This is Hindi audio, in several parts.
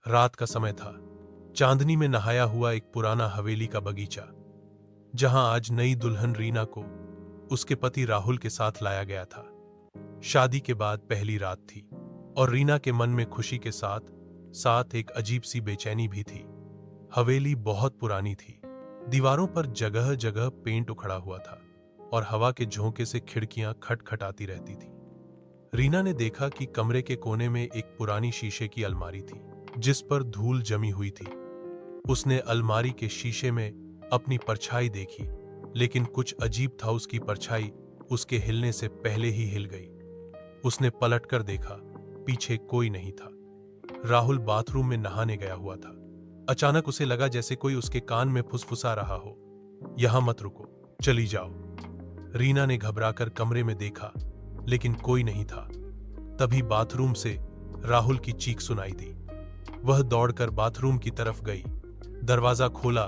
रात का समय था। चांदनी में नहाया हुआ एक पुराना हवेली का बगीचा, जहां आज नई दुल्हन रीना को उसके पति राहुल के साथ लाया गया था। शादी के बाद पहली रात थी और रीना के मन में खुशी के साथ साथ एक अजीब सी बेचैनी भी थी। हवेली बहुत पुरानी थी। दीवारों पर जगह जगह पेंट उखड़ा हुआ था और हवा के झोंके से खिड़कियां खटखटाती रहती थी। रीना ने देखा कि कमरे के कोने में एक पुरानी शीशे की अलमारी थी, जिस पर धूल जमी हुई थी। उसने अलमारी के शीशे में अपनी परछाई देखी, लेकिन कुछ अजीब था। उसकी परछाई उसके हिलने से पहले ही हिल गई। उसने पलटकर देखा, पीछे कोई नहीं था। राहुल बाथरूम में नहाने गया हुआ था। अचानक उसे लगा जैसे कोई उसके कान में फुसफुसा रहा हो, यहां मत रुको, चली जाओ। रीना ने घबराकर कमरे में देखा, लेकिन कोई नहीं था। तभी बाथरूम से राहुल की चीख सुनाई दी। वह दौड़कर बाथरूम की तरफ गई। दरवाजा खोला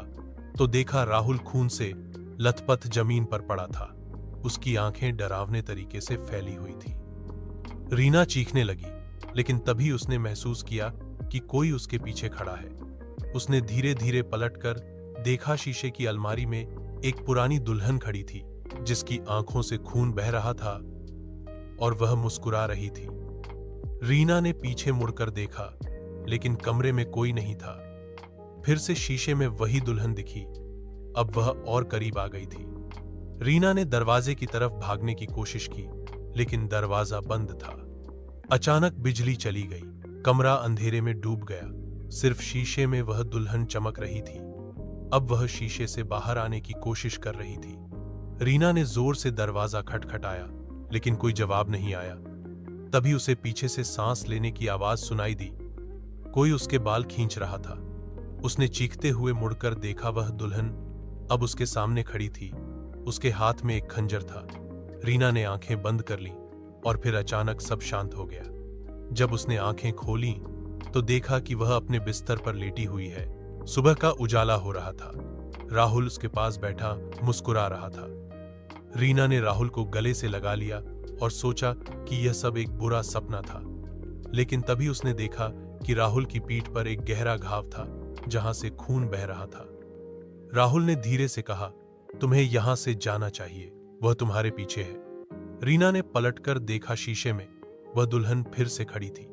तो देखा राहुल खून से लथपथ जमीन पर पड़ा था। उसकी आंखें डरावने तरीके से फैली हुई थी। रीना चीखने लगी, लेकिन तभी उसने महसूस किया कि कोई उसके पीछे खड़ा है। उसने धीरे धीरे पलटकर देखा, शीशे की अलमारी में एक पुरानी दुल्हन खड़ी थी, जिसकी आंखों से खून बह रहा था और वह मुस्कुरा रही थी। रीना ने पीछे मुड़कर देखा, लेकिन कमरे में कोई नहीं था। फिर से शीशे में वही दुल्हन दिखी। अब वह और करीब आ गई थी। रीना ने दरवाजे की तरफ भागने की कोशिश की, लेकिन दरवाजा बंद था। अचानक बिजली चली गई। कमरा अंधेरे में डूब गया। सिर्फ शीशे में वह दुल्हन चमक रही थी। अब वह शीशे से बाहर आने की कोशिश कर रही थी। रीना ने जोर से दरवाजा खटखटाया, लेकिन कोई जवाब नहीं आया। तभी उसे पीछे से सांस लेने की आवाज सुनाई दी। कोई उसके बाल खींच रहा था। उसने चीखते हुए मुड़कर देखा, वह दुल्हन अब उसके सामने खड़ी थी। उसके हाथ में एक खंजर था। रीना ने आंखें बंद कर ली और फिर अचानक सब शांत हो गया। जब उसने आंखें खोली तो देखा कि वह अपने बिस्तर पर लेटी हुई है। सुबह का उजाला हो रहा था। राहुल उसके पास बैठा मुस्कुरा रहा था। रीना ने राहुल को गले से लगा लिया और सोचा कि यह सब एक बुरा सपना था। लेकिन तभी उसने देखा कि राहुल की पीठ पर एक गहरा घाव था, जहां से खून बह रहा था। राहुल ने धीरे से कहा, तुम्हें यहां से जाना चाहिए, वह तुम्हारे पीछे है। रीना ने पलटकर देखा, शीशे में वह दुल्हन फिर से खड़ी थी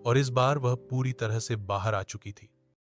और इस बार वह पूरी तरह से बाहर आ चुकी थी।